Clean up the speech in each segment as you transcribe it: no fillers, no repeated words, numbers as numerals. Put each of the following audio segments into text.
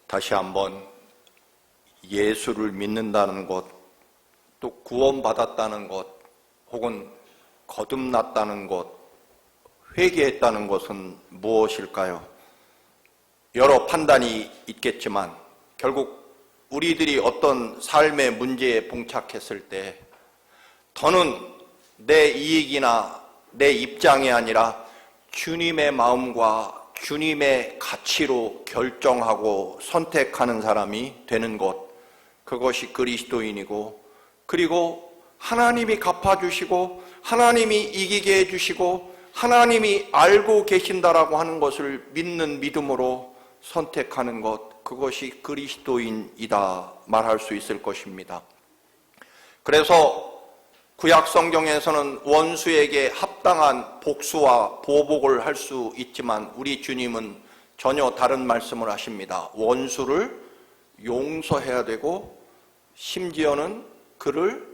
다시 한번 예수를 믿는다는 것, 또 구원받았다는 것, 혹은 거듭났다는 것, 회개했다는 것은 무엇일까요? 여러 판단이 있겠지만 결국 우리들이 어떤 삶의 문제에 봉착했을 때 더는 내 이익이나 내 입장이 아니라 주님의 마음과 주님의 가치로 결정하고 선택하는 사람이 되는 것, 그것이 그리스도인이고, 그리고 하나님이 갚아주시고 하나님이 이기게 해주시고 하나님이 알고 계신다라고 하는 것을 믿는 믿음으로 선택하는 것, 그것이 그리스도인이다 말할 수 있을 것입니다. 그래서 구약 성경에서는 원수에게 합당한 복수와 보복을 할 수 있지만 우리 주님은 전혀 다른 말씀을 하십니다. 원수를 용서해야 되고, 심지어는 그를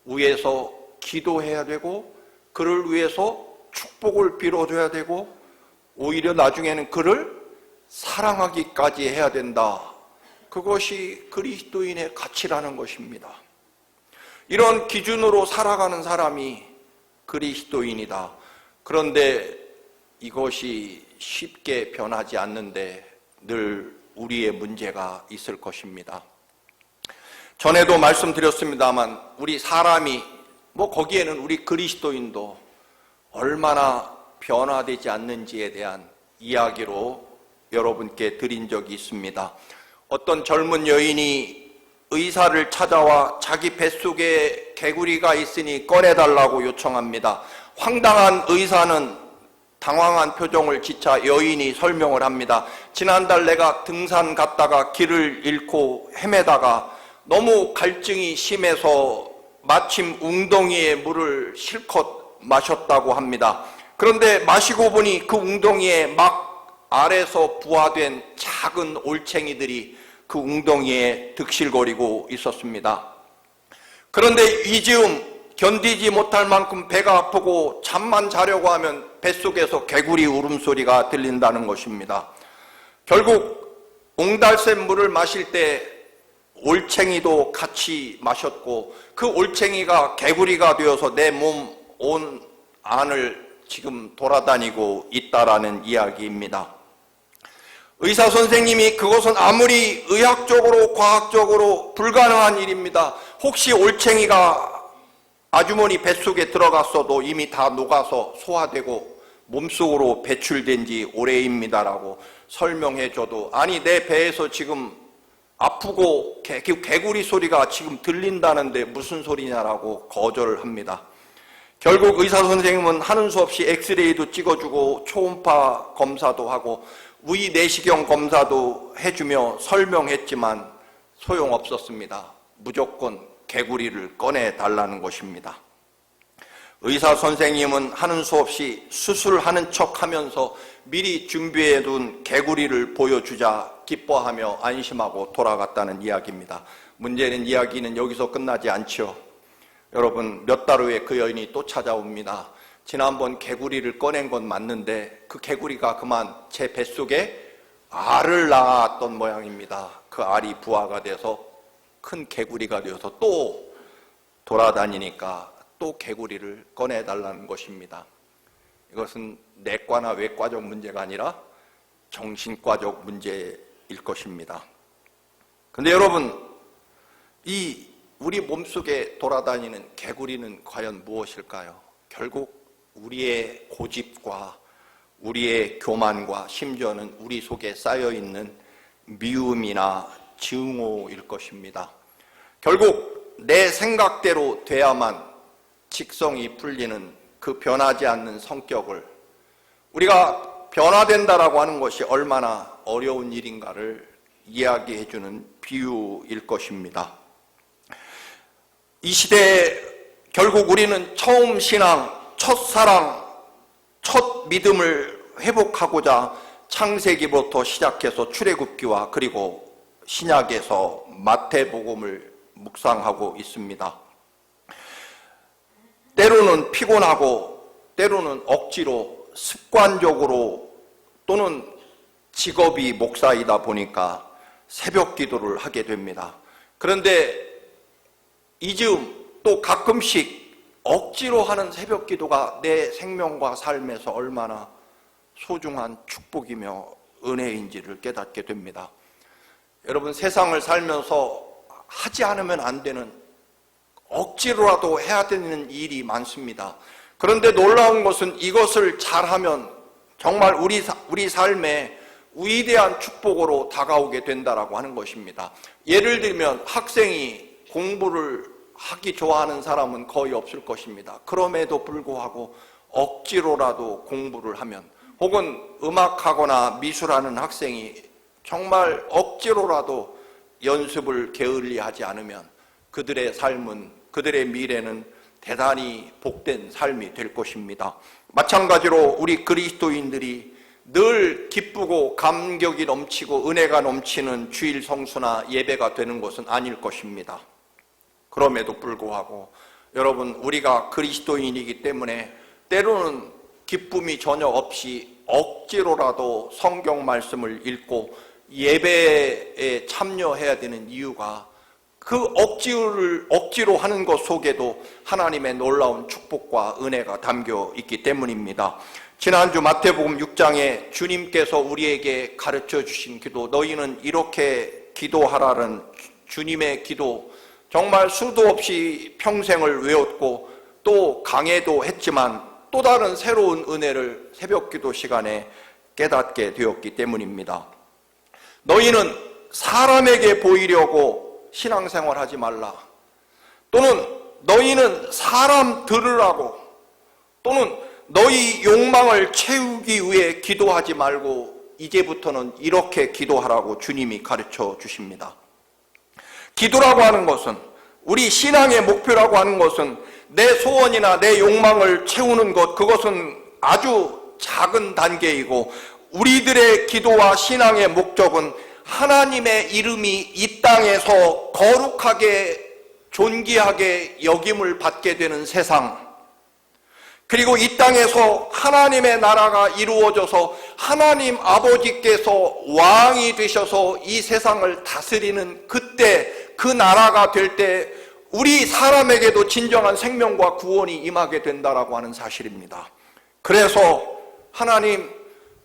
위해서 기도해야 되고, 그를 위해서 축복을 빌어줘야 되고, 오히려 나중에는 그를 사랑하기까지 해야 된다. 그것이 그리스도인의 가치라는 것입니다. 이런 기준으로 살아가는 사람이 그리스도인이다. 그런데 이것이 쉽게 변하지 않는데 늘 우리의 문제가 있을 것입니다. 전에도 말씀드렸습니다만 우리 사람이, 거기에는 우리 그리스도인도 얼마나 변화되지 않는지에 대한 이야기로 여러분께 드린 적이 있습니다. 어떤 젊은 여인이 의사를 찾아와 자기 뱃속에 개구리가 있으니 꺼내달라고 요청합니다. 황당한 의사는 당황한 표정을 지차 여인이 설명을 합니다. 지난달 내가 등산 갔다가 길을 잃고 헤매다가 너무 갈증이 심해서 마침 웅덩이에 물을 실컷 마셨다고 합니다. 그런데 마시고 보니 그 웅덩이에 막 알에서 부화된 작은 올챙이들이 그 웅덩이에 득실거리고 있었습니다. 그런데 이즈음 견디지 못할 만큼 배가 아프고 잠만 자려고 하면 뱃속에서 개구리 울음소리가 들린다는 것입니다. 결국 옹달샘 물을 마실 때 올챙이도 같이 마셨고 그 올챙이가 개구리가 되어서 내 몸 온 안을 지금 돌아다니고 있다라는 이야기입니다. 의사 선생님이 그것은 아무리 의학적으로 과학적으로 불가능한 일입니다. 혹시 올챙이가 아주머니 뱃속에 들어갔어도 이미 다 녹아서 소화되고 몸속으로 배출된 지 오래입니다라고 설명해줘도, 아니 내 배에서 지금 아프고 개구리 소리가 지금 들린다는데 무슨 소리냐라고 거절을 합니다. 결국 의사 선생님은 하는 수 없이 엑스레이도 찍어주고 초음파 검사도 하고 위 내시경 검사도 해주며 설명했지만 소용없었습니다. 무조건 개구리를 꺼내달라는 것입니다. 의사 선생님은 하는 수 없이 수술하는 척하면서 미리 준비해둔 개구리를 보여주자 기뻐하며 안심하고 돌아갔다는 이야기입니다. 문제는 이야기는 여기서 끝나지 않죠. 여러분, 몇 달 후에 그 여인이 또 찾아옵니다. 지난번 개구리를 꺼낸 건 맞는데 그 개구리가 그만 제 뱃속에 알을 낳았던 모양입니다. 그 알이 부화가 돼서 큰 개구리가 되어서 또 돌아다니니까 또 개구리를 꺼내달라는 것입니다. 이것은 내과나 외과적 문제가 아니라 정신과적 문제일 것입니다. 그런데 여러분, 이 우리 몸속에 돌아다니는 개구리는 과연 무엇일까요? 결국 우리의 고집과 우리의 교만과 심지어는 우리 속에 쌓여있는 미움이나 증오일 것입니다. 결국 내 생각대로 돼야만 직성이 풀리는 그 변하지 않는 성격을, 우리가 변화된다라고 하는 것이 얼마나 어려운 일인가를 이야기해주는 비유일 것입니다. 이 시대에 결국 우리는 처음 신앙, 첫사랑, 첫 믿음을 회복하고자 창세기부터 시작해서 출애굽기와 그리고 신약에서 마태복음을 묵상하고 있습니다. 때로는 피곤하고 때로는 억지로 습관적으로 또는 직업이 목사이다 보니까 새벽 기도를 하게 됩니다. 그런데 이 즈음 또 가끔씩 억지로 하는 새벽 기도가 내 생명과 삶에서 얼마나 소중한 축복이며 은혜인지를 깨닫게 됩니다. 여러분, 세상을 살면서 하지 않으면 안 되는, 억지로라도 해야 되는 일이 많습니다. 그런데 놀라운 것은 이것을 잘하면 정말 우리 삶에 위대한 축복으로 다가오게 된다라고 하는 것입니다. 예를 들면 학생이 공부를 하기 좋아하는 사람은 거의 없을 것입니다. 그럼에도 불구하고 억지로라도 공부를 하면, 혹은 음악하거나 미술하는 학생이 정말 억지로라도 연습을 게을리하지 않으면 그들의 삶은, 그들의 미래는 대단히 복된 삶이 될 것입니다. 마찬가지로 우리 그리스도인들이 늘 기쁘고 감격이 넘치고 은혜가 넘치는 주일 성수나 예배가 되는 것은 아닐 것입니다. 그럼에도 불구하고 여러분, 우리가 그리스도인이기 때문에 때로는 기쁨이 전혀 없이 억지로라도 성경 말씀을 읽고 예배에 참여해야 되는 이유가 그 억지로 하는 것 속에도 하나님의 놀라운 축복과 은혜가 담겨 있기 때문입니다. 지난주 마태복음 6장에 주님께서 우리에게 가르쳐 주신 기도, 너희는 이렇게 기도하라는 주님의 기도, 정말 수도 없이 평생을 외웠고 또 강해도 했지만 또 다른 새로운 은혜를 새벽 기도 시간에 깨닫게 되었기 때문입니다. 너희는 사람에게 보이려고 신앙생활 하지 말라. 또는 너희는 사람 들으라고, 또는 너희 욕망을 채우기 위해 기도하지 말고 이제부터는 이렇게 기도하라고 주님이 가르쳐 주십니다. 기도라고 하는 것은, 우리 신앙의 목표라고 하는 것은 내 소원이나 내 욕망을 채우는 것, 그것은 아주 작은 단계이고, 우리들의 기도와 신앙의 목적은 하나님의 이름이 이 땅에서 거룩하게 존귀하게 여김을 받게 되는 세상, 그리고 이 땅에서 하나님의 나라가 이루어져서 하나님 아버지께서 왕이 되셔서 이 세상을 다스리는 그때, 그 나라가 될 때 우리 사람에게도 진정한 생명과 구원이 임하게 된다라고 하는 사실입니다. 그래서 하나님,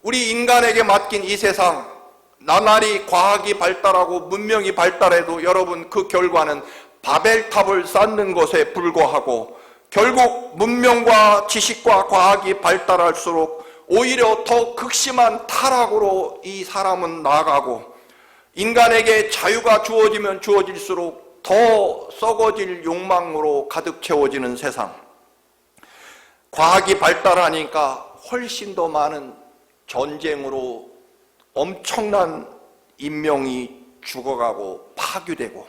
우리 인간에게 맡긴 이 세상, 나날이 과학이 발달하고 문명이 발달해도 여러분, 그 결과는 바벨탑을 쌓는 것에 불과하고, 결국 문명과 지식과 과학이 발달할수록 오히려 더 극심한 타락으로 이 사람은 나아가고, 인간에게 자유가 주어지면 주어질수록 더 썩어질 욕망으로 가득 채워지는 세상, 과학이 발달하니까 훨씬 더 많은 전쟁으로 엄청난 인명이 죽어가고 파괴되고,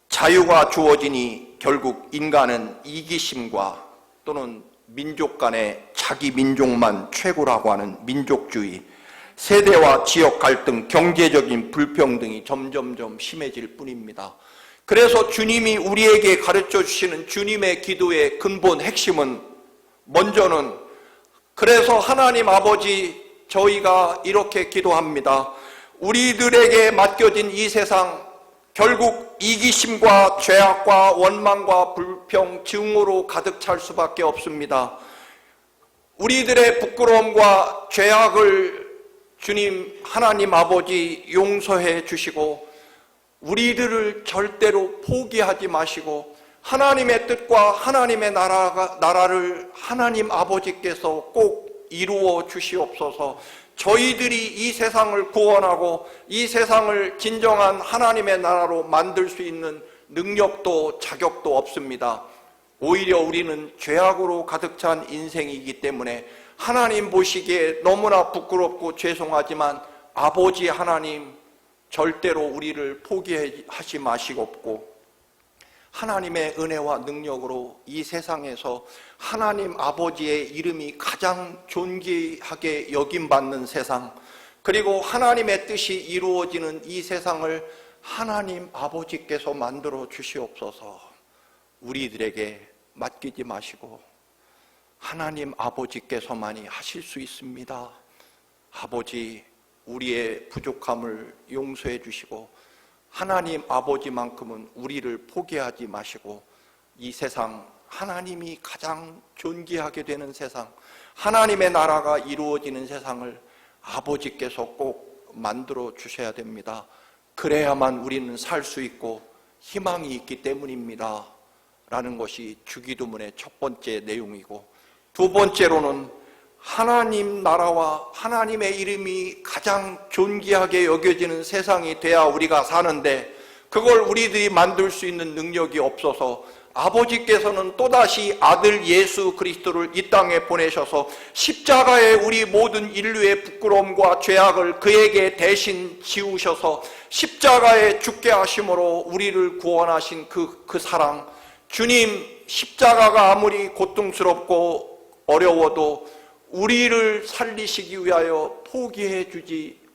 자유가 주어지니 결국 인간은 이기심과 또는 민족 간의 자기 민족만 최고라고 하는 민족주의, 세대와 지역 갈등, 경제적인 불평등이 점점점 심해질 뿐입니다. 그래서 주님이 우리에게 가르쳐 주시는 주님의 기도의 근본 핵심은, 먼저는, 그래서 하나님 아버지, 저희가 이렇게 기도합니다. 우리들에게 맡겨진 이 세상, 결국 이기심과 죄악과 원망과 불평, 증오로 가득 찰 수밖에 없습니다. 우리들의 부끄러움과 죄악을 주님 하나님 아버지 용서해 주시고, 우리들을 절대로 포기하지 마시고 하나님의 뜻과 하나님의 나라를 하나님 아버지께서 꼭 이루어 주시옵소서. 저희들이 이 세상을 구원하고 이 세상을 진정한 하나님의 나라로 만들 수 있는 능력도 자격도 없습니다. 오히려 우리는 죄악으로 가득 찬 인생이기 때문에 하나님 보시기에 너무나 부끄럽고 죄송하지만, 아버지 하나님, 절대로 우리를 포기하지 마시옵고 하나님의 은혜와 능력으로 이 세상에서 하나님 아버지의 이름이 가장 존귀하게 여김받는 세상, 그리고 하나님의 뜻이 이루어지는 이 세상을 하나님 아버지께서 만들어 주시옵소서. 우리들에게 맡기지 마시고 하나님 아버지께서만이 하실 수 있습니다. 아버지, 우리의 부족함을 용서해 주시고 하나님 아버지만큼은 우리를 포기하지 마시고 이 세상, 하나님이 가장 존귀하게 되는 세상, 하나님의 나라가 이루어지는 세상을 아버지께서 꼭 만들어 주셔야 됩니다. 그래야만 우리는 살 수 있고 희망이 있기 때문입니다 라는 것이 주기도문의 첫 번째 내용이고, 두 번째로는 하나님 나라와 하나님의 이름이 가장 존귀하게 여겨지는 세상이 돼야 우리가 사는데, 그걸 우리들이 만들 수 있는 능력이 없어서 아버지께서는 또다시 아들 예수 그리스도를 이 땅에 보내셔서 십자가에 우리 모든 인류의 부끄러움과 죄악을 그에게 대신 지우셔서 십자가에 죽게 하심으로 우리를 구원하신 그 사랑, 주님 십자가가 아무리 고통스럽고 어려워도 우리를 살리시기 위하여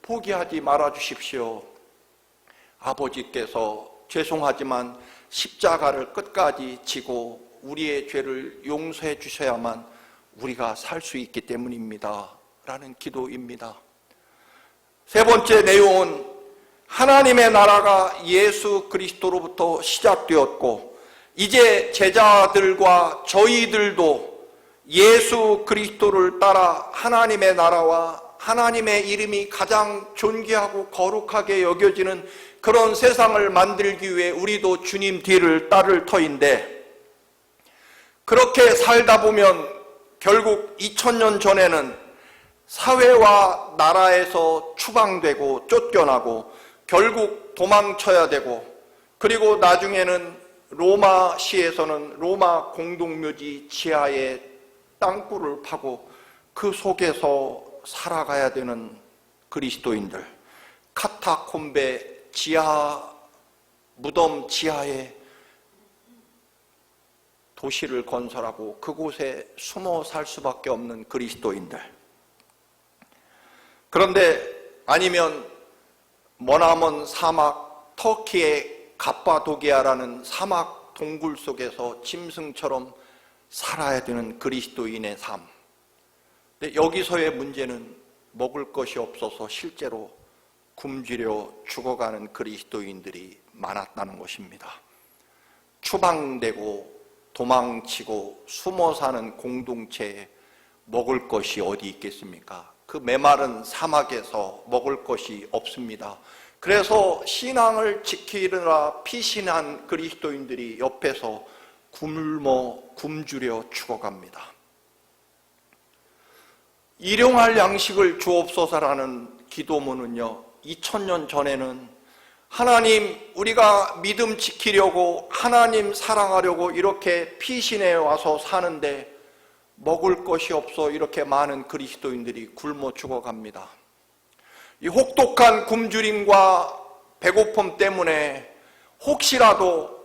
포기하지 말아 주십시오. 아버지께서 죄송하지만 십자가를 끝까지 지고 우리의 죄를 용서해 주셔야만 우리가 살 수 있기 때문입니다 라는 기도입니다. 세 번째 내용은 하나님의 나라가 예수 그리스도로부터 시작되었고, 이제 제자들과 저희들도 예수 그리스도를 따라 하나님의 나라와 하나님의 이름이 가장 존귀하고 거룩하게 여겨지는 그런 세상을 만들기 위해 우리도 주님 뒤를 따를 터인데, 그렇게 살다 보면 결국 2000년 전에는 사회와 나라에서 추방되고 쫓겨나고 결국 도망쳐야 되고, 그리고 나중에는 로마시에서는 로마 공동묘지 지하에 땅굴을 파고 그 속에서 살아가야 되는 그리스도인들, 카타콤베 지하, 무덤 지하에 도시를 건설하고 그곳에 숨어 살 수밖에 없는 그리스도인들. 그런데 아니면 머나먼 사막, 터키의 갑바도기아라는 사막 동굴 속에서 짐승처럼 살아야 되는 그리스도인의 삶. 근데 여기서의 문제는 먹을 것이 없어서 실제로 굶주려 죽어가는 그리스도인들이 많았다는 것입니다. 추방되고 도망치고 숨어 사는 공동체에 먹을 것이 어디 있겠습니까? 그 메마른 사막에서 먹을 것이 없습니다. 그래서 신앙을 지키느라 피신한 그리스도인들이 옆에서 굶주려 죽어갑니다. 일용할 양식을 주옵소서라는 기도문은요, 2000년 전에는 하나님, 우리가 믿음 지키려고, 하나님 사랑하려고 이렇게 피신해 와서 사는데 먹을 것이 없어 이렇게 많은 그리스도인들이 굶어 죽어갑니다. 이 혹독한 굶주림과 배고픔 때문에 혹시라도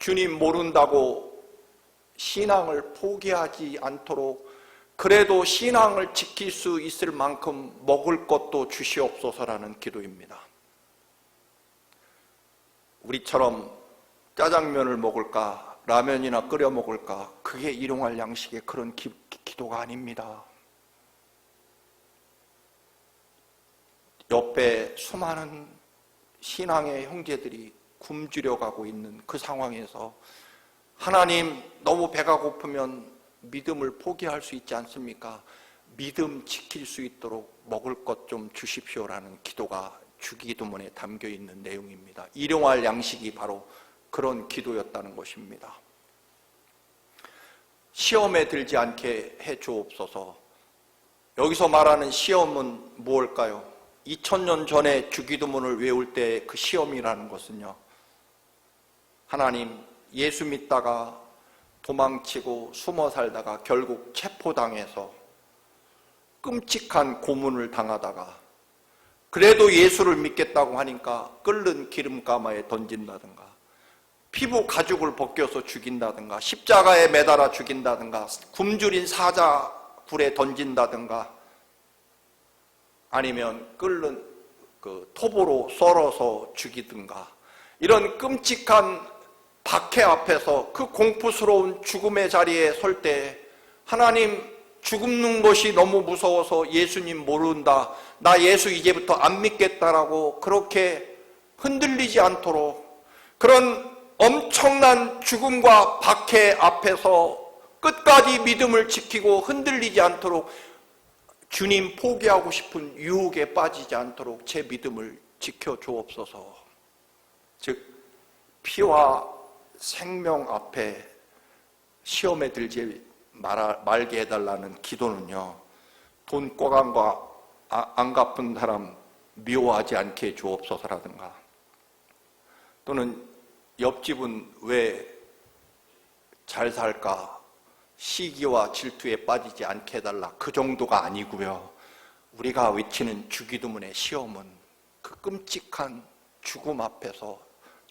주님 모른다고 신앙을 포기하지 않도록, 그래도 신앙을 지킬 수 있을 만큼 먹을 것도 주시옵소서라는 기도입니다. 우리처럼 짜장면을 먹을까, 라면이나 끓여 먹을까, 그게 일용할 양식의 그런 기도가 아닙니다. 옆에 수많은 신앙의 형제들이 굶주려 가고 있는 그 상황에서 하나님, 너무 배가 고프면 믿음을 포기할 수 있지 않습니까? 믿음 지킬 수 있도록 먹을 것 좀 주십시오라는 기도가 주기도문에 담겨 있는 내용입니다. 일용할 양식이 바로 그런 기도였다는 것입니다. 시험에 들지 않게 해 주옵소서. 여기서 말하는 시험은 무엇일까요? 2000년 전에 주기도문을 외울 때 그 시험이라는 것은요, 하나님, 예수 믿다가 도망치고 숨어 살다가 결국 체포당해서 끔찍한 고문을 당하다가 그래도 예수를 믿겠다고 하니까 끓는 기름가마에 던진다든가, 피부 가죽을 벗겨서 죽인다든가, 십자가에 매달아 죽인다든가, 굶주린 사자굴에 던진다든가, 아니면 끓는 톱으로 썰어서 죽이든가, 이런 끔찍한 박해 앞에서 그 공포스러운 죽음의 자리에 설 때 하나님, 죽는 것이 너무 무서워서 예수님 모른다, 나 예수 이제부터 안 믿겠다라고 그렇게 흔들리지 않도록, 그런 엄청난 죽음과 박해 앞에서 끝까지 믿음을 지키고 흔들리지 않도록, 주님 포기하고 싶은 유혹에 빠지지 않도록 제 믿음을 지켜주옵소서. 즉 피와 생명 앞에 시험에 들지 말게 해달라는 기도는요, 돈 꿔간과 안 갚은 사람 미워하지 않게 해주옵소서라든가, 또는 옆집은 왜 잘 살까 시기와 질투에 빠지지 않게 해달라, 그 정도가 아니고요. 우리가 외치는 주기도문의 시험은 그 끔찍한 죽음 앞에서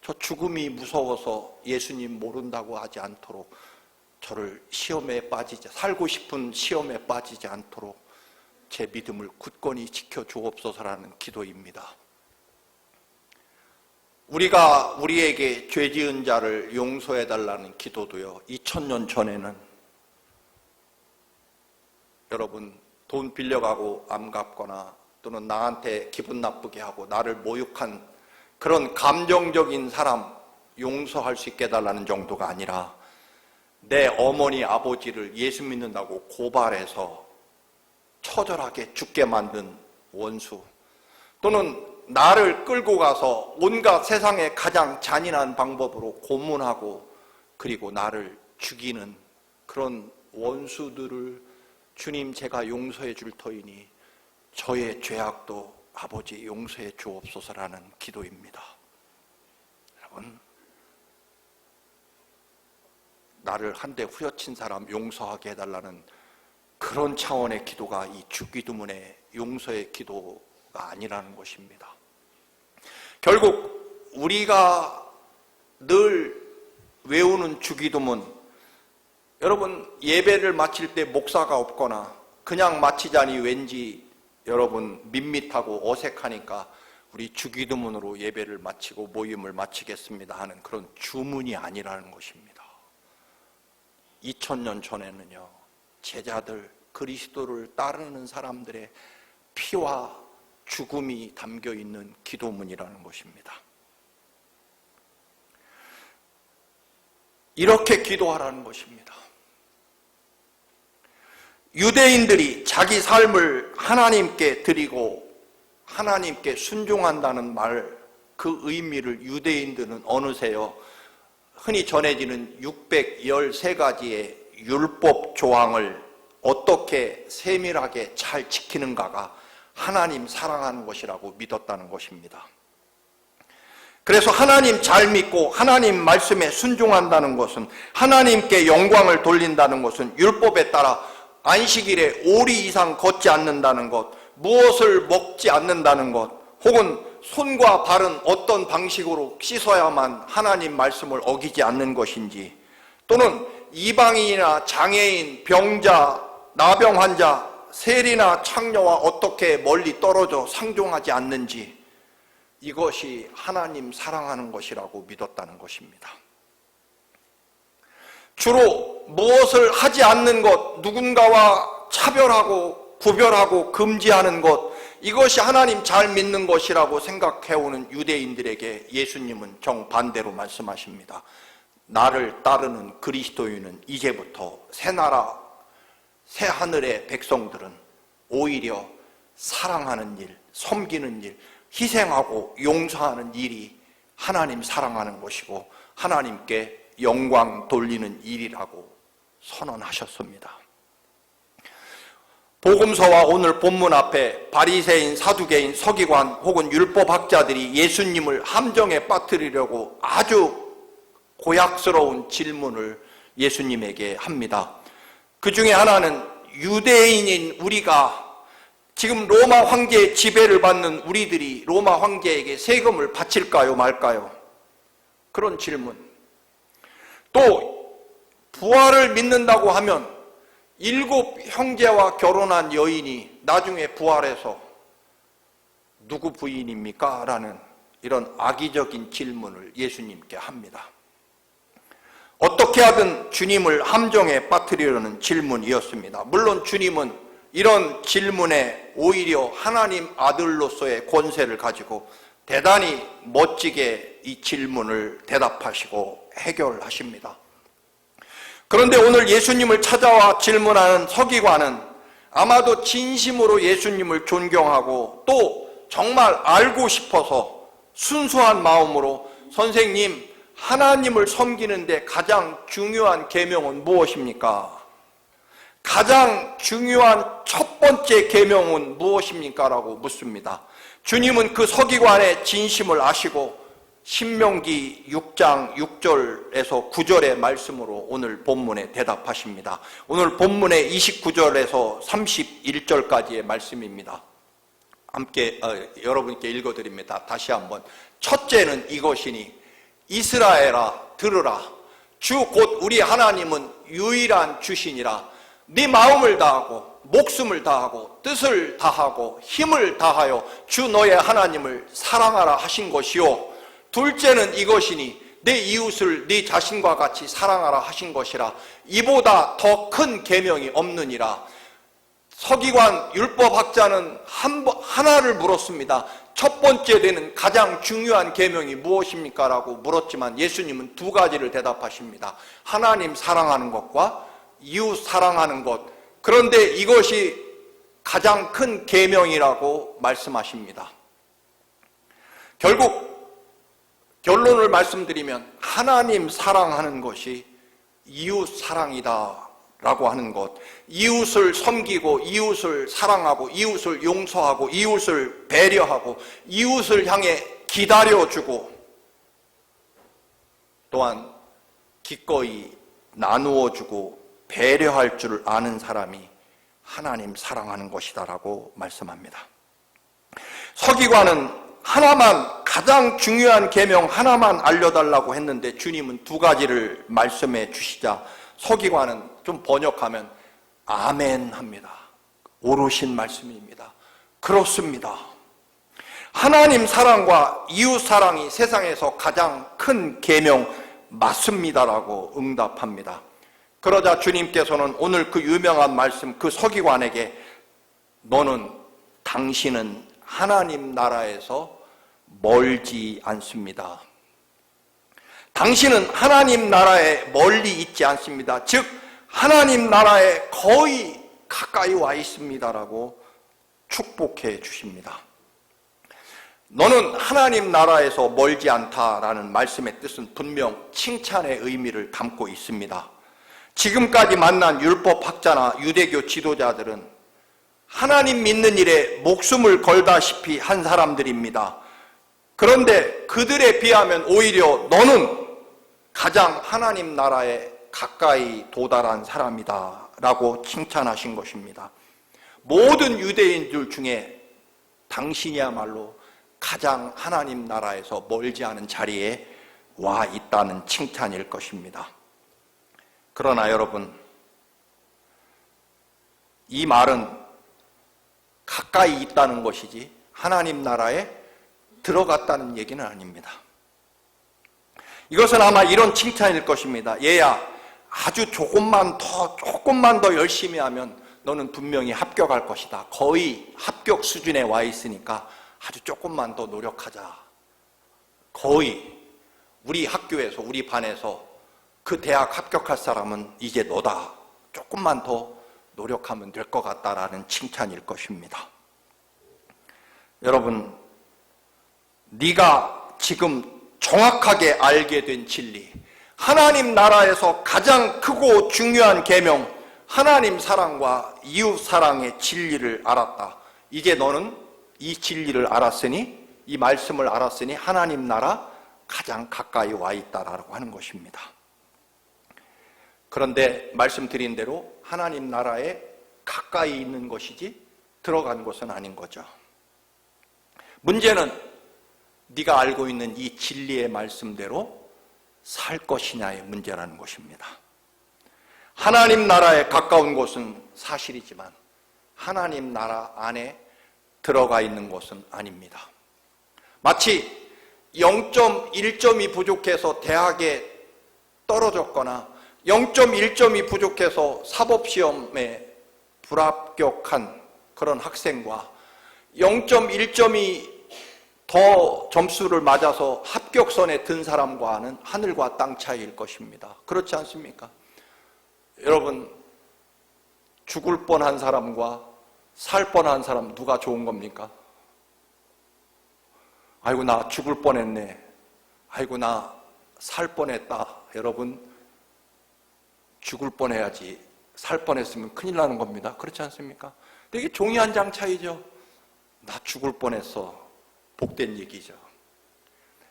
저 죽음이 무서워서 예수님 모른다고 하지 않도록, 저를 시험에 빠지지, 살고 싶은 시험에 빠지지 않도록 제 믿음을 굳건히 지켜주옵소서라는 기도입니다. 우리가 우리에게 죄 지은 자를 용서해달라는 기도도요, 2000년 전에는 여러분 돈 빌려가고 안 갚거나 또는 나한테 기분 나쁘게 하고 나를 모욕한 그런 감정적인 사람 용서할 수 있게 해달라는 정도가 아니라, 내 어머니 아버지를 예수 믿는다고 고발해서 처절하게 죽게 만든 원수, 또는 나를 끌고 가서 온갖 세상의 가장 잔인한 방법으로 고문하고 그리고 나를 죽이는 그런 원수들을 주님 제가 용서해 줄 터이니 저의 죄악도 아버지 용서해 주옵소서라는 기도입니다. 여러분, 나를 한 대 후려친 사람 용서하게 해달라는 그런 차원의 기도가 이 주기도문의 용서의 기도가 아니라는 것입니다. 결국 우리가 늘 외우는 주기도문, 여러분 예배를 마칠 때 목사가 없거나 그냥 마치자니 왠지 여러분 밋밋하고 어색하니까 우리 주기도문으로 예배를 마치고 모임을 마치겠습니다 하는 그런 주문이 아니라는 것입니다. 2000년 전에는요, 제자들, 그리스도를 따르는 사람들의 피와 죽음이 담겨 있는 기도문이라는 것입니다. 이렇게 기도하라는 것입니다. 유대인들이 자기 삶을 하나님께 드리고 하나님께 순종한다는 말, 그 의미를 유대인들은 어느새요, 흔히 전해지는 613가지의 율법 조항을 어떻게 세밀하게 잘 지키는가가 하나님 사랑하는 것이라고 믿었다는 것입니다. 그래서 하나님 잘 믿고 하나님 말씀에 순종한다는 것은, 하나님께 영광을 돌린다는 것은 율법에 따라 안식일에 오리 이상 걷지 않는다는 것, 무엇을 먹지 않는다는 것, 혹은 손과 발은 어떤 방식으로 씻어야만 하나님 말씀을 어기지 않는 것인지, 또는 이방인이나 장애인, 병자, 나병 환자, 세리나 창녀와 어떻게 멀리 떨어져 상종하지 않는지, 이것이 하나님 사랑하는 것이라고 믿었다는 것입니다. 주로 무엇을 하지 않는 것, 누군가와 차별하고 구별하고 금지하는 것, 이것이 하나님 잘 믿는 것이라고 생각해오는 유대인들에게 예수님은 정반대로 말씀하십니다. 나를 따르는 그리스도인은 이제부터 새 나라, 새 하늘의 백성들은 오히려 사랑하는 일, 섬기는 일, 희생하고 용서하는 일이 하나님 사랑하는 것이고 하나님께 영광 돌리는 일이라고 선언하셨습니다. 복음서와 오늘 본문 앞에 바리새인, 사두개인, 서기관 혹은 율법학자들이 예수님을 함정에 빠뜨리려고 아주 고약스러운 질문을 예수님에게 합니다. 그 중에 하나는 유대인인 우리가 지금 로마 황제의 지배를 받는 우리들이 로마 황제에게 세금을 바칠까요 말까요? 그런 질문. 또 부활을 믿는다고 하면 7 형제와 결혼한 여인이 나중에 부활해서 누구 부인입니까? 라는 이런 악의적인 질문을 예수님께 합니다. 어떻게 하든 주님을 함정에 빠뜨리려는 질문이었습니다. 물론 주님은 이런 질문에 오히려 하나님 아들로서의 권세를 가지고 대단히 멋지게 이 질문을 대답하시고 해결하십니다. 그런데 오늘 예수님을 찾아와 질문하는 서기관은 아마도 진심으로 예수님을 존경하고 또 정말 알고 싶어서 순수한 마음으로 선생님, 하나님을 섬기는데 가장 중요한 계명은 무엇입니까? 가장 중요한 첫 번째 계명은 무엇입니까? 라고 묻습니다. 주님은 그 서기관의 진심을 아시고 신명기 6장 6절에서 9절의 말씀으로 오늘 본문에 대답하십니다. 오늘 본문의 29절에서 31절까지의 말씀입니다. 함께 여러분께 읽어드립니다. 다시 한번. 첫째는 이것이니 이스라엘아 들으라. 주 곧 우리 하나님은 유일한 주시니라. 네 마음을 다하고 목숨을 다하고 뜻을 다하고 힘을 다하여 주 너의 하나님을 사랑하라 하신 것이요. 둘째는 이것이니 내 이웃을 네 자신과 같이 사랑하라 하신 것이라. 이보다 더 큰 계명이 없느니라. 서기관 율법학자는 하나를 물었습니다. 첫 번째 되는 가장 중요한 계명이 무엇입니까? 라고 물었지만 예수님은 두 가지를 대답하십니다. 하나님 사랑하는 것과 이웃 사랑하는 것. 그런데 이것이 가장 큰 계명이라고 말씀하십니다. 결국 결론을 말씀드리면 하나님 사랑하는 것이 이웃 사랑이다 라고 하는 것, 이웃을 섬기고 이웃을 사랑하고 이웃을 용서하고 이웃을 배려하고 이웃을 향해 기다려주고 또한 기꺼이 나누어주고 배려할 줄 아는 사람이 하나님 사랑하는 것이다 라고 말씀합니다. 서기관은 하나만, 가장 중요한 계명 하나만 알려달라고 했는데 주님은 두 가지를 말씀해 주시자 서기관은 좀 번역하면 아멘 합니다. 옳으신 말씀입니다. 그렇습니다. 하나님 사랑과 이웃 사랑이 세상에서 가장 큰 계명 맞습니다라고 응답합니다. 그러자 주님께서는 오늘 그 유명한 말씀, 그 서기관에게 당신은 하나님 나라에서 멀지 않습니다. 당신은 하나님 나라에 멀리 있지 않습니다. 즉 하나님 나라에 거의 가까이 와 있습니다라고 축복해 주십니다. 너는 하나님 나라에서 멀지 않다라는 말씀의 뜻은 분명 칭찬의 의미를 담고 있습니다. 지금까지 만난 율법학자나 유대교 지도자들은 하나님 믿는 일에 목숨을 걸다시피 한 사람들입니다. 그런데 그들에 비하면 오히려 너는 가장 하나님 나라에 가까이 도달한 사람이다 라고 칭찬하신 것입니다. 모든 유대인들 중에 당신이야말로 가장 하나님 나라에서 멀지 않은 자리에 와 있다는 칭찬일 것입니다. 그러나 여러분, 이 말은 가까이 있다는 것이지 하나님 나라에 들어갔다는 얘기는 아닙니다. 이것은 아마 이런 칭찬일 것입니다. 얘야, 아주 조금만 더 열심히 하면 너는 분명히 합격할 것이다. 거의 합격 수준에 와 있으니까 아주 조금만 더 노력하자. 거의 우리 학교에서, 우리 반에서 그 대학 합격할 사람은 이제 너다. 조금만 더 노력하면 될 것 같다라는 칭찬일 것입니다. 여러분, 네가 지금 정확하게 알게 된 진리, 하나님 나라에서 가장 크고 중요한 계명, 하나님 사랑과 이웃 사랑의 진리를 알았다. 이제 너는 이 진리를 알았으니, 이 말씀을 알았으니 하나님 나라 가장 가까이 와 있다라고 하는 것입니다. 그런데 말씀드린 대로 하나님 나라에 가까이 있는 것이지 들어간 것은 아닌 거죠. 문제는 네가 알고 있는 이 진리의 말씀대로 살 것이냐의 문제라는 것입니다. 하나님 나라에 가까운 곳은 사실이지만 하나님 나라 안에 들어가 있는 것은 아닙니다. 마치 0.1점이 부족해서 대학에 떨어졌거나 0.1점이 부족해서 사법시험에 불합격한 그런 학생과 0.1점이 더 점수를 맞아서 합격선에 든 사람과는 하늘과 땅 차이일 것입니다. 그렇지 않습니까? 여러분, 죽을 뻔한 사람과 살 뻔한 사람 누가 좋은 겁니까? 아이고 나 죽을 뻔했네. 아이고 나 살 뻔했다. 여러분, 죽을 뻔해야지 살 뻔했으면 큰일 나는 겁니다. 그렇지 않습니까? 근데 이게 종이 한 장 차이죠. 나 죽을 뻔했어. 복된 얘기죠.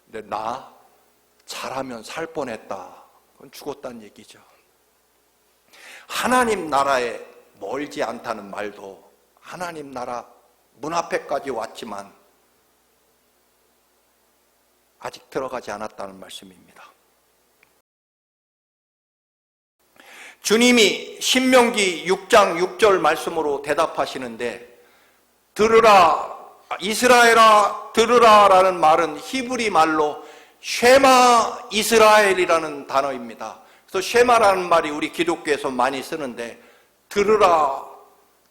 근데 나 잘하면 살 뻔했다. 그건 죽었다는 얘기죠. 하나님 나라에 멀지 않다는 말도 하나님 나라 문 앞에까지 왔지만 아직 들어가지 않았다는 말씀입니다. 주님이 신명기 6장 6절 말씀으로 대답하시는데, 들으라 이스라엘아 들으라 라는 말은 히브리 말로 쉐마 이스라엘이라는 단어입니다. 그래서 쉐마라는 말이 우리 기독교에서 많이 쓰는데, 들으라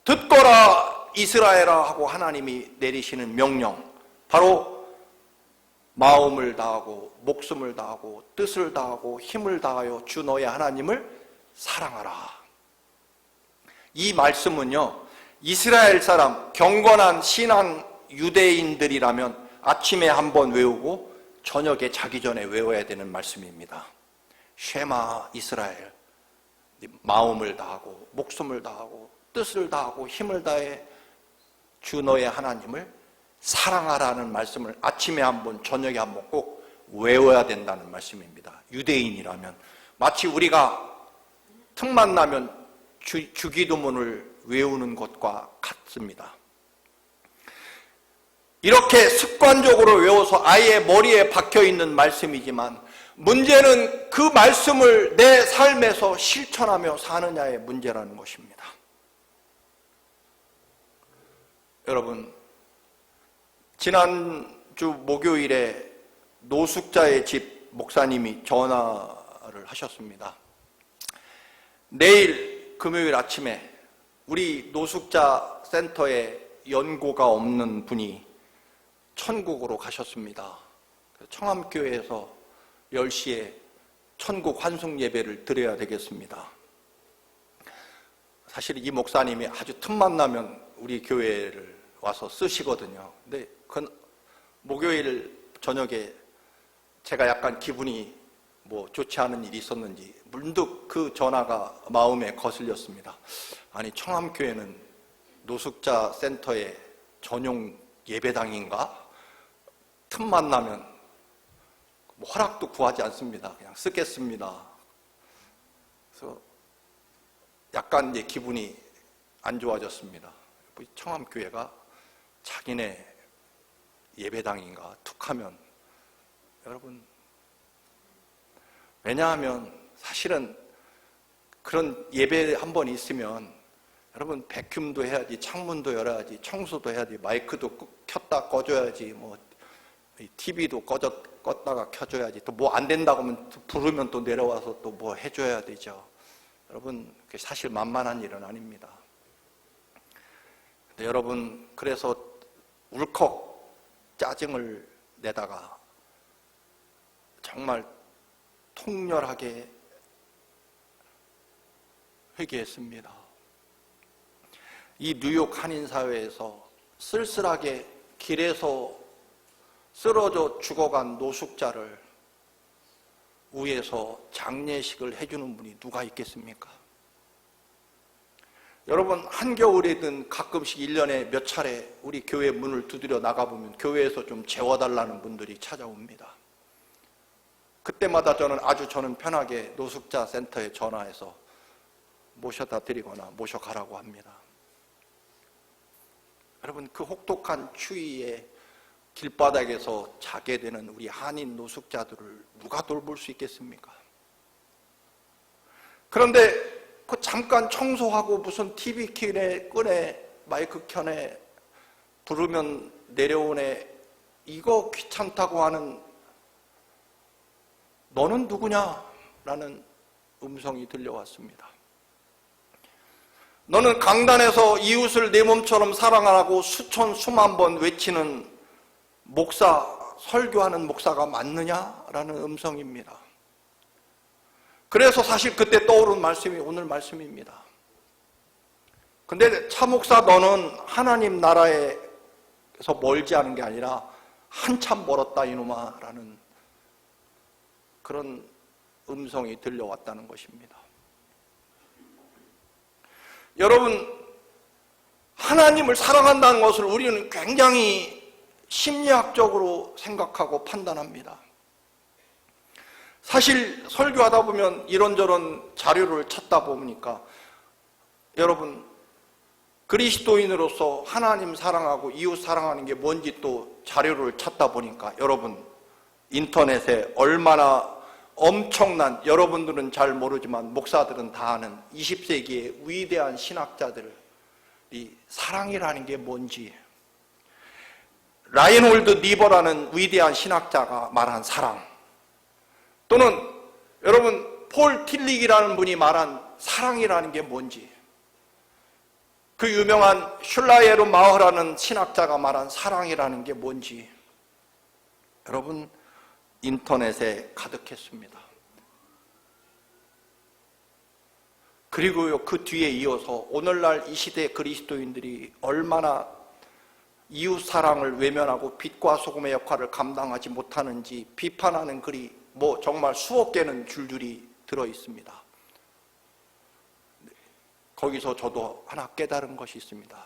듣거라 이스라엘아 하고 하나님이 내리시는 명령, 바로 마음을 다하고 목숨을 다하고 뜻을 다하고 힘을 다하여 주 너의 하나님을 사랑하라. 이 말씀은요, 이스라엘 사람 경건한 신앙 유대인들이라면 아침에 한번 외우고 저녁에 자기 전에 외워야 되는 말씀입니다. 쉐마 이스라엘, 마음을 다하고 목숨을 다하고 뜻을 다하고 힘을 다해 주 너의 하나님을 사랑하라는 말씀을 아침에 한번 저녁에 한번 꼭 외워야 된다는 말씀입니다. 유대인이라면 마치 우리가 틈만 나면 주기도문을 외우는 것과 같습니다. 이렇게 습관적으로 외워서 아예 머리에 박혀있는 말씀이지만 문제는 그 말씀을 내 삶에서 실천하며 사느냐의 문제라는 것입니다. 여러분, 지난주 목요일에 노숙자의 집 목사님이 전화를 하셨습니다. 내일 금요일 아침에 우리 노숙자 센터에 연고가 없는 분이 천국으로 가셨습니다. 청암교회에서 10시에 천국 환송 예배를 드려야 되겠습니다. 사실 이 목사님이 아주 틈만 나면 우리 교회를 와서 쓰시거든요. 근데 그 목요일 저녁에 제가 약간 기분이 좋지 않은 일이 있었는지 문득 그 전화가 마음에 거슬렸습니다. 아니, 청암교회는 노숙자 센터의 전용 예배당인가? 틈만 나면 허락도 구하지 않습니다. 그냥 쓰겠습니다. 그래서 약간 이제 기분이 안 좋아졌습니다. 청암교회가 자기네 예배당인가 툭하면, 여러분, 왜냐하면 사실은 그런 예배 한 번 있으면 여러분 백큐음도 해야지, 창문도 열어야지, 청소도 해야지, 마이크도 켰다 꺼줘야지, TV도 껐다가 켜줘야지, 또 안 된다고 하면 부르면 또 내려와서 또 해줘야 되죠. 여러분, 그게 사실 만만한 일은 아닙니다. 근데 여러분, 그래서 울컥 짜증을 내다가 정말 통렬하게 회개했습니다. 이 뉴욕 한인사회에서 쓸쓸하게 길에서 쓰러져 죽어간 노숙자를 위해서 장례식을 해주는 분이 누가 있겠습니까? 여러분, 한겨울이든 가끔씩 1년에 몇 차례 우리 교회 문을 두드려 나가보면 교회에서 좀 재워달라는 분들이 찾아옵니다. 그때마다 저는 편하게 노숙자 센터에 전화해서 모셔다 드리거나 모셔가라고 합니다. 여러분, 그 혹독한 추위에 길바닥에서 자게 되는 우리 한인 노숙자들을 누가 돌볼 수 있겠습니까? 그런데 그 잠깐 청소하고 무슨 TV 끄네, 마이크 켜네, 부르면 내려오네, 이거 귀찮다고 하는 너는 누구냐? 라는 음성이 들려왔습니다. 너는 강단에서 이웃을 내 몸처럼 사랑하라고 수천 수만 번 외치는 목사, 설교하는 목사가 맞느냐라는 음성입니다. 그래서 사실 그때 떠오른 말씀이 오늘 말씀입니다. 근데 차 목사, 너는 하나님 나라에서 멀지 않은 게 아니라 한참 멀었다 이놈아 라는 그런 음성이 들려왔다는 것입니다. 여러분, 하나님을 사랑한다는 것을 우리는 굉장히 심리학적으로 생각하고 판단합니다. 사실 설교하다 보면 이런저런 자료를 찾다 보니까 여러분, 그리스도인으로서 하나님 사랑하고 이웃 사랑하는 게 뭔지 또 자료를 찾다 보니까 여러분, 인터넷에 얼마나 엄청난, 여러분들은 잘 모르지만 목사들은 다 아는 20세기의 위대한 신학자들이 사랑이라는 게 뭔지, 라인홀드 니버라는 위대한 신학자가 말한 사랑, 또는 여러분 폴 틸릭이라는 분이 말한 사랑이라는 게 뭔지, 그 유명한 슐라예르 마허라는 신학자가 말한 사랑이라는 게 뭔지 여러분 인터넷에 가득했습니다. 그리고요, 그 뒤에 이어서 오늘날 이 시대 그리스도인들이 얼마나 이웃 사랑을 외면하고 빛과 소금의 역할을 감당하지 못하는지 비판하는 글이 정말 수억 개는 줄줄이 들어 있습니다. 거기서 저도 하나 깨달은 것이 있습니다.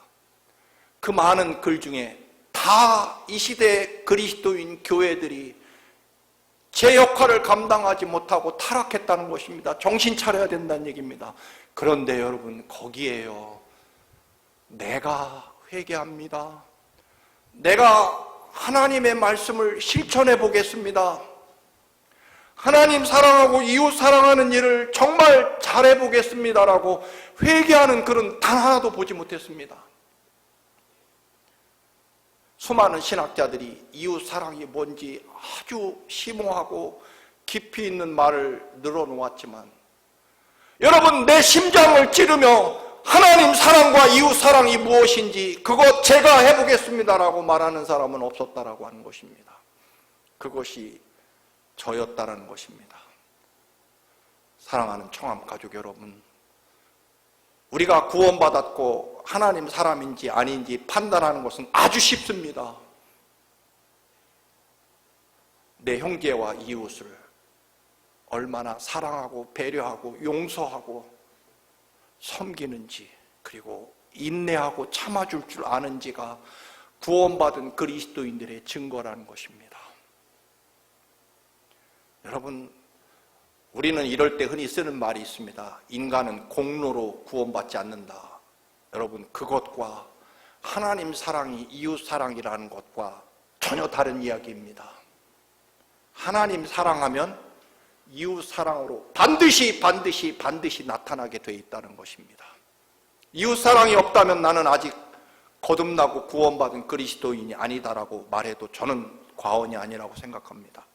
그 많은 글 중에 다 이 시대 그리스도인 교회들이 제 역할을 감당하지 못하고 타락했다는 것입니다. 정신 차려야 된다는 얘기입니다. 그런데 여러분, 거기에요, 내가 회개합니다. 내가 하나님의 말씀을 실천해 보겠습니다. 하나님 사랑하고 이웃 사랑하는 일을 정말 잘해 보겠습니다라고 회개하는 글은 단 하나도 보지 못했습니다. 수많은 신학자들이 이웃 사랑이 뭔지 아주 심오하고 깊이 있는 말을 늘어놓았지만 여러분, 내 심장을 찌르며 하나님 사랑과 이웃 사랑이 무엇인지 그것 제가 해보겠습니다라고 말하는 사람은 없었다라고 하는 것입니다. 그것이 저였다라는 것입니다. 사랑하는 청암 가족 여러분, 우리가 구원받았고 하나님 사람인지 아닌지 판단하는 것은 아주 쉽습니다. 내 형제와 이웃을 얼마나 사랑하고 배려하고 용서하고 섬기는지, 그리고 인내하고 참아줄 줄 아는지가 구원받은 그리스도인들의 증거라는 것입니다. 여러분, 우리는 이럴 때 흔히 쓰는 말이 있습니다. 인간은 공로로 구원받지 않는다. 여러분, 그것과 하나님 사랑이 이웃 사랑이라는 것과 전혀 다른 이야기입니다. 하나님 사랑하면 이웃 사랑으로 반드시 나타나게 돼 있다는 것입니다. 이웃 사랑이 없다면 나는 아직 거듭나고 구원받은 그리스도인이 아니다라고 말해도 저는 과언이 아니라고 생각합니다.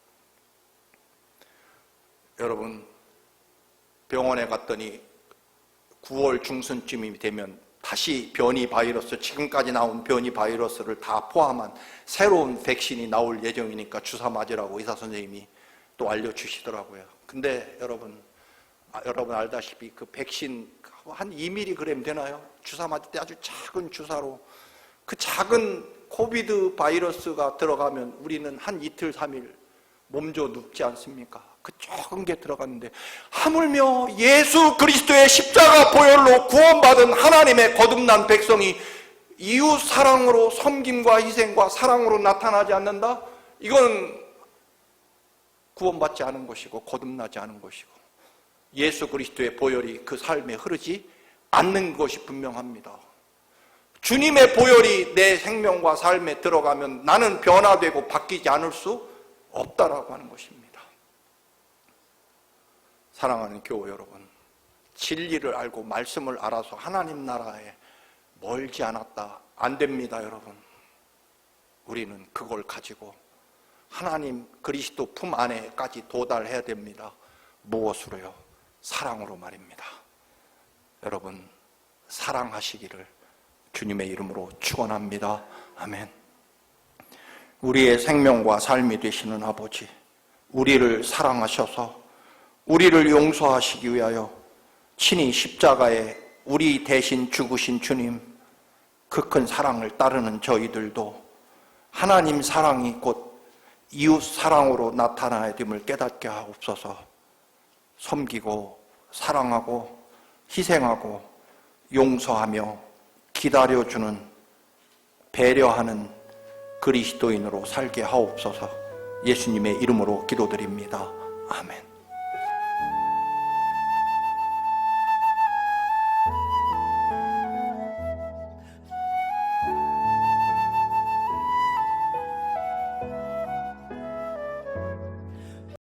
여러분, 병원에 갔더니 9월 중순쯤이 되면 다시 변이 바이러스, 지금까지 나온 변이 바이러스를 다 포함한 새로운 백신이 나올 예정이니까 주사 맞으라고 의사 선생님이 또 알려주시더라고요. 근데 여러분 알다시피 그 백신 한 2mg 되나요? 주사 맞을 때 아주 작은 주사로 그 작은 코비드 바이러스가 들어가면 우리는 한 이틀 3일 몸져 눕지 않습니까? 그 적은 게 들어갔는데 하물며 예수 그리스도의 십자가 보혈로 구원받은 하나님의 거듭난 백성이 이웃 사랑으로 섬김과 희생과 사랑으로 나타나지 않는다? 이건 구원받지 않은 것이고 거듭나지 않은 것이고 예수 그리스도의 보혈이 그 삶에 흐르지 않는 것이 분명합니다. 주님의 보혈이 내 생명과 삶에 들어가면 나는 변화되고 바뀌지 않을 수 없다라고 하는 것입니다. 사랑하는 교우 여러분, 진리를 알고 말씀을 알아서 하나님 나라에 멀지 않았다, 안 됩니다. 여러분, 우리는 그걸 가지고 하나님 그리스도 품 안에까지 도달해야 됩니다. 무엇으로요? 사랑으로 말입니다. 여러분, 사랑하시기를 주님의 이름으로 축원합니다. 아멘. 우리의 생명과 삶이 되시는 아버지, 우리를 사랑하셔서 우리를 용서하시기 위하여 친히 십자가에 우리 대신 죽으신 주님, 그 큰 사랑을 따르는 저희들도 하나님 사랑이 곧 이웃 사랑으로 나타나야 됨을 깨닫게 하옵소서. 섬기고 사랑하고 희생하고 용서하며 기다려주는, 배려하는 그리스도인으로 살게 하옵소서. 예수님의 이름으로 기도드립니다. 아멘.